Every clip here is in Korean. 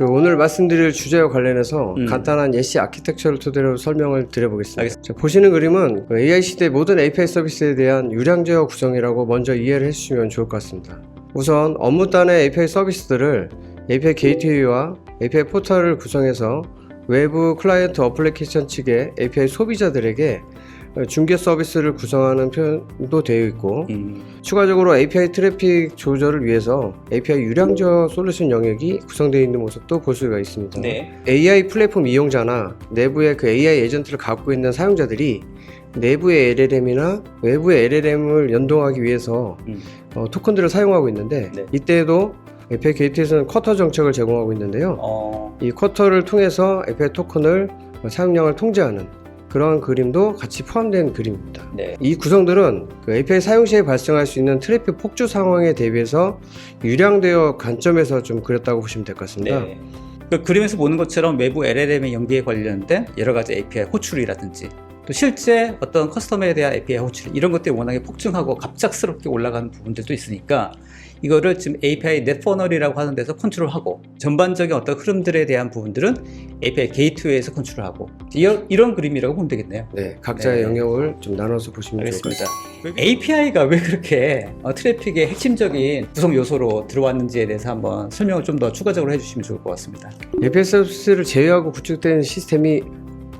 오늘 말씀드릴 주제와 관련해서 음. 간단한 예시 아키텍처를 토대로 설명을 드려보겠습니다. 알겠습니다. 자, 보시는 그림은 AI 시대 모든 API 서비스에 대한 유량 제어 구성이라고 먼저 이해를 해주시면 좋을 것 같습니다. 우선 업무단의 API 서비스들을 API 게이트웨이와 API 포털을 구성해서 외부 클라이언트 어플리케이션 측의 API 소비자들에게 중개 서비스를 구성하는 표현도 되어 있고, 추가적으로 API 트래픽 조절을 위해서 API 유량 제어 솔루션 영역이 구성되어 있는 모습도 볼 수가 있습니다. 네. AI 플랫폼 이용자나 내부의 그 AI 에이전트를 갖고 있는 사용자들이 내부의 LLM이나 외부의 LLM을 연동하기 위해서 토큰들을 사용하고 있는데, 네. 이때에도 API 게이트에서는 쿼터 정책을 제공하고 있는데요. 이 쿼터를 통해서 API 토큰을 사용량을 통제하는 그런 그림도 같이 포함된 그림입니다. 네. 이 구성들은 그 API 사용 시에 발생할 수 있는 트래픽 폭주 상황에 대비해서 유량되어 관점에서 좀 그렸다고 보시면 될 것 같습니다. 네. 그 그림에서 보는 것처럼 외부 LLM의 연계에 관련된 여러 가지 API 호출이라든지 또 실제 어떤 커스텀에 대한 API 호출 이런 것들이 워낙에 폭증하고 갑작스럽게 올라가는 부분들도 있으니까 이거를 지금 API 넷퍼널이라고 하는 데서 컨트롤하고 전반적인 어떤 흐름들에 대한 부분들은 API 게이트웨이에서 컨트롤하고 이런 그림이라고 보면 되겠네요. 네, 각자의 네. 영역을 좀 나눠서 보시면 좋을 것 알겠습니다. 같습니다. API가 왜 그렇게 트래픽의 핵심적인 구성 요소로 들어왔는지에 대해서 한번 설명을 좀 더 추가적으로 해주시면 좋을 것 같습니다. API 서비스를 제외하고 구축된 시스템이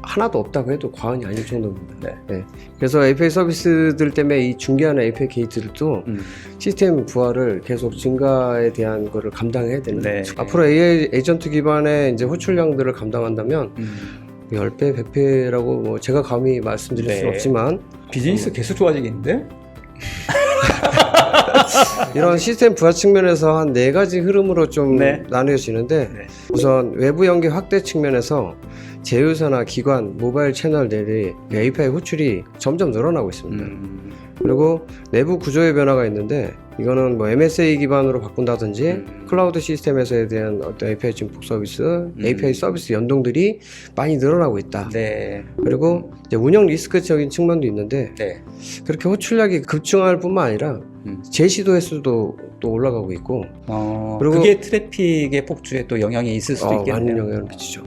하나도 없다고 해도 과언이 아닐 정도입니다. 네. 그래서 API 서비스들 때문에 이 중개하는 API 게이트들도 시스템 부하를 계속 증가에 대한 거를 감당해야 되는 네. 거죠. 앞으로 AI 에이전트 기반의 이제 호출량들을 감당한다면 10배, 100배라고 뭐 제가 감히 말씀드릴 네. 수는 없지만 비즈니스 계속 좋아지겠는데? 이런 시스템 부하 측면에서 한 4가지 흐름으로 좀 네. 나뉘어지는데, 네. 우선 외부 연계 확대 측면에서 제휴사나 기관, 모바일 채널들이 API 호출이 점점 늘어나고 있습니다. 그리고 내부 구조의 변화가 있는데, 이거는 뭐 MSA 기반으로 바꾼다든지 클라우드 시스템에서에 대한 어떤 API 증폭 서비스, API 서비스 연동들이 많이 늘어나고 있다. 네. 그리고 이제 운영 리스크적인 측면도 있는데, 네. 그렇게 호출량이 급증할 뿐만 아니라 제시도 횟수도 또 올라가고 있고, 그리고 그게 트래픽의 폭주에 또 영향이 있을 수도 있겠네요. 많은 영향을 미치죠.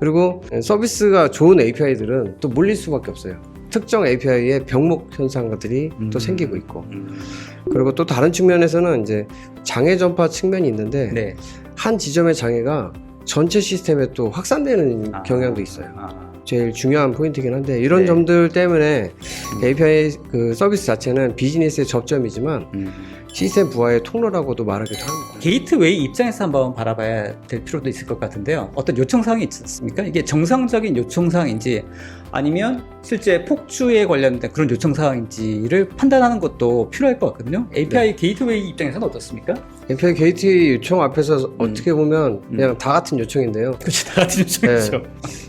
그리고 서비스가 좋은 API들은 또 몰릴 수밖에 없어요. 특정 API의 병목 현상들이 또 생기고 있고, 그리고 또 다른 측면에서는 이제 장애 전파 측면이 있는데, 네. 한 지점의 장애가 전체 시스템에 또 확산되는 경향도 있어요. 제일 중요한 포인트이긴 한데, 이런 네. 점들 때문에 API 그 서비스 자체는 비즈니스의 접점이지만 시스템 부하의 통로라고도 말하기도 합니다. 게이트웨이 입장에서 한번 바라봐야 될 필요도 있을 것 같은데요. 어떤 요청사항이 있지 않습니까? 이게 정상적인 요청사항인지 아니면 실제 폭주에 관련된 그런 요청사항인지를 판단하는 것도 필요할 것 같거든요. API 게이트웨이 입장에서는 어떻습니까? API 게이트 요청 앞에서 어떻게 보면 그냥 다 같은 요청인데요. 그렇지, 다 같은 요청이죠.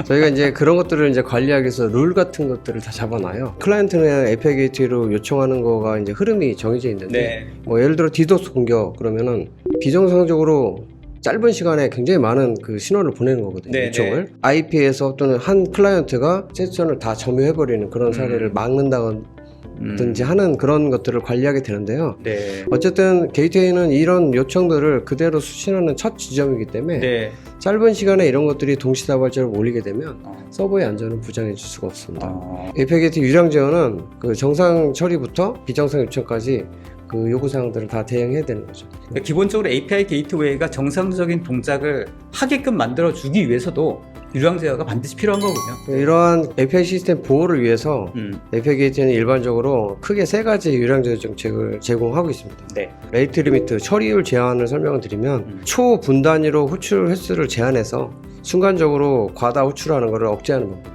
저희가 이제 그런 것들을 이제 관리하기 위해서 룰 같은 것들을 다 잡아놔요. 클라이언트는 API 게이트로 요청하는 거가 이제 흐름이 정해져 있는데, 네. 뭐 예를 들어 디도스 공격 그러면은 비정상적으로 짧은 시간에 굉장히 많은 그 신호를 보내는 거거든요. 네, 요청을. 네. IP에서 또는 한 클라이언트가 세션을 다 점유해버리는 그런 사례를 막는다든지 하는 그런 것들을 관리하게 되는데요. 네. 어쨌든 게이트웨이는 이런 요청들을 그대로 수신하는 첫 지점이기 때문에 네. 짧은 시간에 이런 것들이 동시다발적으로 몰리게 되면 서버의 안전을 보장해 줄 수가 없습니다. API 게이트 유량 제어는 그 정상 처리부터 비정상 요청까지 그 요구사항들을 다 대응해야 되는 거죠. 그러니까 기본적으로 API 게이트웨이가 정상적인 동작을 하게끔 만들어주기 위해서도 유량 제어가 반드시 필요한 거군요. 이러한 API 시스템 보호를 위해서 API 게이트는 일반적으로 크게 3가지 유량 제어 정책을 제공하고 있습니다. 네. 레이트 리미트, 처리율 제한을 설명을 드리면 초분단위로 호출 횟수를 제한해서 순간적으로 과다 호출하는 것을 억제하는 겁니다.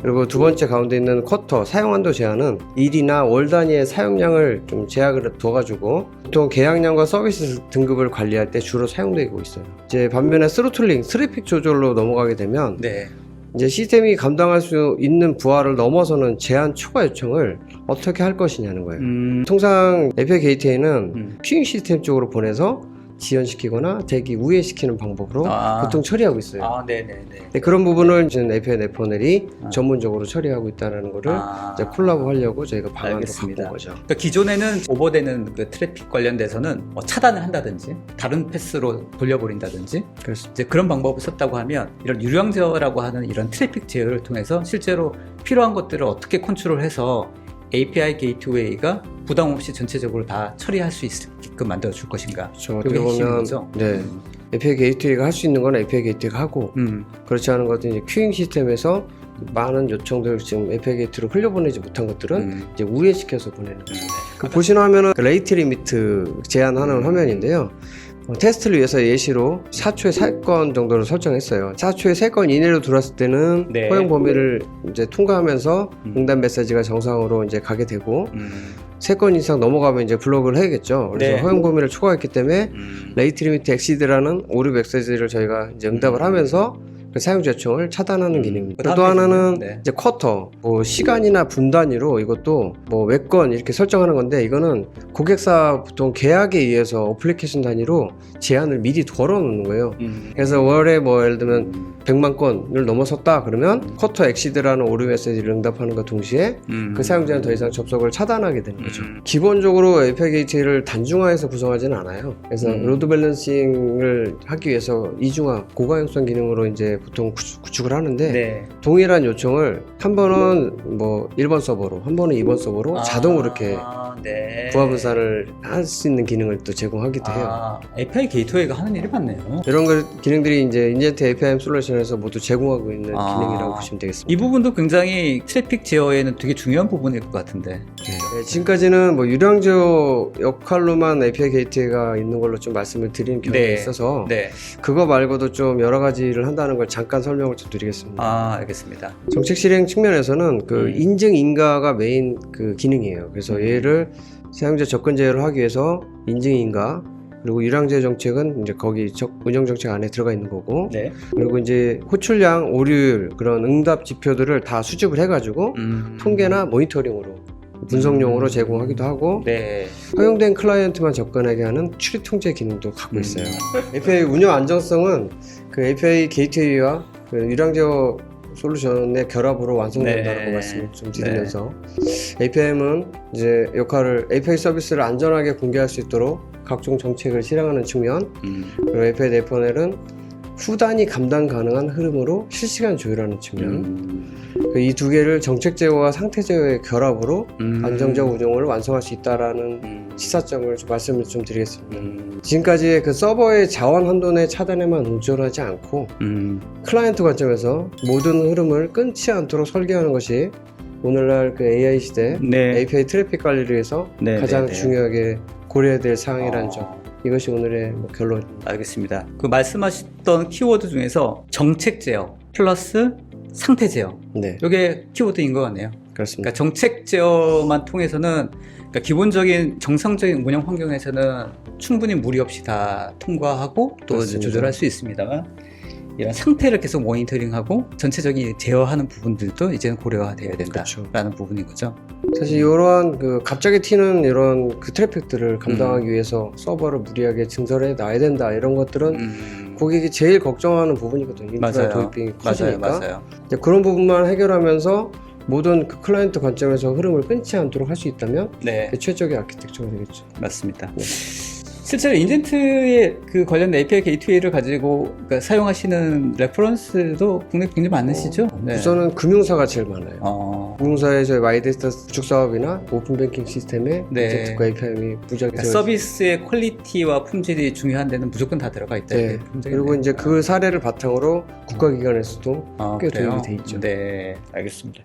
그리고 두 번째 가운데 있는 쿼터, 사용한도 제한은 일이나 월 단위의 사용량을 좀 제약을 둬가지고 보통 계약량과 서비스 등급을 관리할 때 주로 사용되고 있어요. 이제 반면에 스로틀링, 트래픽 조절로 넘어가게 되면 네. 이제 시스템이 감당할 수 있는 부하를 넘어서는 제한 초과 요청을 어떻게 할 것이냐는 거예요. 통상 API 게이트웨이는 큐잉 시스템 쪽으로 보내서 지연시키거나 대기 우회시키는 방법으로 보통 처리하고 있어요. 네네네. 네, 그런 부분을 지금 API 네퍼넬이 아. 전문적으로 처리하고 있다는 거를 이제 콜라보 하려고 저희가 방안도 알겠습니다. 바꾼 거죠. 그러니까 기존에는 오버되는 그 트래픽 관련돼서는 뭐 차단을 한다든지 다른 패스로 돌려버린다든지 그래서 이제 그런 방법을 썼다고 하면 이런 유량 제어라고 하는 이런 트래픽 제어를 통해서 실제로 필요한 것들을 어떻게 컨트롤해서 API 게이트웨이가 부담 없이 전체적으로 다 처리할 수 있게끔 만들어 줄 것인가. 저 이게 어떻게 핵심인 보면 거죠? 네. API 게이트웨이가 할 수 있는 건 API 게이트웨이가 하고 그렇지 않은 것들은 이제 큐잉 시스템에서 많은 요청들 지금 API 게이트로 흘려보내지 못한 것들은 이제 우회시켜서 보내는 거죠. 보시는 화면은 그 레이트 리미트 제한하는 화면인데요. 테스트를 위해서 예시로 4초에 3건 정도를 설정했어요. 4초에 3건 이내로 들어왔을 때는 네. 허용 범위를 이제 통과하면서 응답 메시지가 정상으로 이제 가게 되고 3건 이상 넘어가면 이제 블록을 해야겠죠. 그래서 네. 허용 범위를 초과했기 때문에 레이트 리미트 엑시드라는 오류 메시지를 저희가 이제 응답을 하면서 그 사용자 요청을 차단하는 기능입니다. 또 하나는 네. 이제 쿼터, 뭐 시간이나 분 단위로 이것도 뭐 몇 건 이렇게 설정하는 건데 이거는 고객사 보통 계약에 의해서 어플리케이션 단위로 제한을 미리 걸어놓는 거예요. 그래서 월에 뭐 예를 들면 100만 건을 넘어섰다 그러면 쿼터 엑시드라는 오류 메시지를 응답하는과 동시에 그 사용자는 더 이상 접속을 차단하게 되는 거죠. 기본적으로 API 게이트웨이를 단중화해서 구성하지는 않아요. 그래서 로드 밸런싱을 하기 위해서 이중화, 고가용성 기능으로 이제 보통 구축을 하는데 네. 동일한 요청을 한 번은 뭐 1번 서버로 한 번은 2번 서버로 자동으로 이렇게 네. 부하 분산을 할 수 있는 기능을 또 제공하기도 해요. API 게이트웨이가 하는 일이 많네요. 이런 기능들이 이제 인젠트 API 솔루션에서 모두 제공하고 있는 아. 기능이라고 보시면 되겠습니다. 이 부분도 굉장히 트래픽 제어에는 되게 중요한 부분일 것 같은데. 네, 지금까지는 뭐 유량 제어 역할로만 API 게이트웨이가 있는 걸로 좀 말씀을 드린 경우가 네. 있어서 네. 그거 말고도 좀 여러 가지를 한다는 걸 잠깐 설명을 좀 드리겠습니다. 알겠습니다. 정책 실행 측면에서는 그 인증 인가가 메인 그 기능이에요. 그래서 얘를 사용자 접근 제어를 하기 위해서 인증 인가 그리고 유량 제어 정책은 이제 거기 운영 정책 안에 들어가 있는 거고 네. 그리고 이제 호출량, 오류율 그런 응답 지표들을 다 수집을 해가지고 통계나 모니터링으로 분석용으로 제공하기도 하고 네. 허용된 클라이언트만 접근하게 하는 출입 통제 기능도 갖고 있어요. API 운영 안정성은 그 API 게이트웨이와 그 유량 제어 솔루션의 결합으로 완성된다라고 네. 말씀을 좀 드리면서 APM은 이제 역할을 API 서비스를 안전하게 공개할 수 있도록 각종 정책을 실행하는 측면 그리고 API 네퍼넬은 후단위 감당 가능한 흐름으로 실시간 조율하는 측면 이 두 개를 정책 제어와 상태 제어의 결합으로 안정적 운영을 완성할 수 있다라는 시사점을 좀 말씀을 좀 드리겠습니다. 지금까지의 그 서버의 자원 한돈의 차단에만 의존하지 않고 클라이언트 관점에서 모든 흐름을 끊지 않도록 설계하는 것이 오늘날 그 AI 시대 네. API 트래픽 관리를 위해서 네, 가장 네, 네. 중요하게 고려해야 될 사항이라는 점. 이것이 오늘의 뭐 결론입니다. 알겠습니다. 그 말씀하셨던 키워드 중에서 정책 제어 플러스 상태 제어. 네, 이게 키워드인 것 같네요. 그렇습니다. 그러니까 정책 제어만 통해서는 그러니까 기본적인 정상적인 운영 환경에서는 충분히 무리 없이 다 통과하고 또 이제 맞습니다. 조절할 수 있습니다만 이런 상태를 계속 모니터링하고 전체적인 제어하는 부분들도 이제는 고려가 돼야 된다라는 부분인 거죠. 사실 이러한 그 갑자기 튀는 이런 그 트래픽들을 감당하기 위해서 서버를 무리하게 증설해 놔야 된다 이런 것들은 고객이 제일 걱정하는 부분이거든요. 인프라 맞아요. 도입이 커지니까. 맞아요. 이제 그런 부분만 해결하면서 모든 그 클라이언트 관점에서 흐름을 끊지 않도록 할 수 있다면 네, 최적의 아키텍처가 되겠죠. 맞습니다. 네. 실제로 인젠트의 그 관련 API 게이트웨이를 가지고 그러니까 사용하시는 레퍼런스도 국내 굉장히 많으시죠? 네. 우선은 금융사가 제일 많아요. 금융사의 저희 마이데이터 구축 사업이나 오픈뱅킹 시스템에 네. 인젝트과 API이 부작이 그러니까 서비스의 퀄리티와 품질이 중요한 데는 무조건 다 들어가 있다. 네. 이게 굉장히 그리고 이제 그 사례를 바탕으로 국가기관에서도 꽤 그래요? 도입이 돼 있죠. 네, 알겠습니다.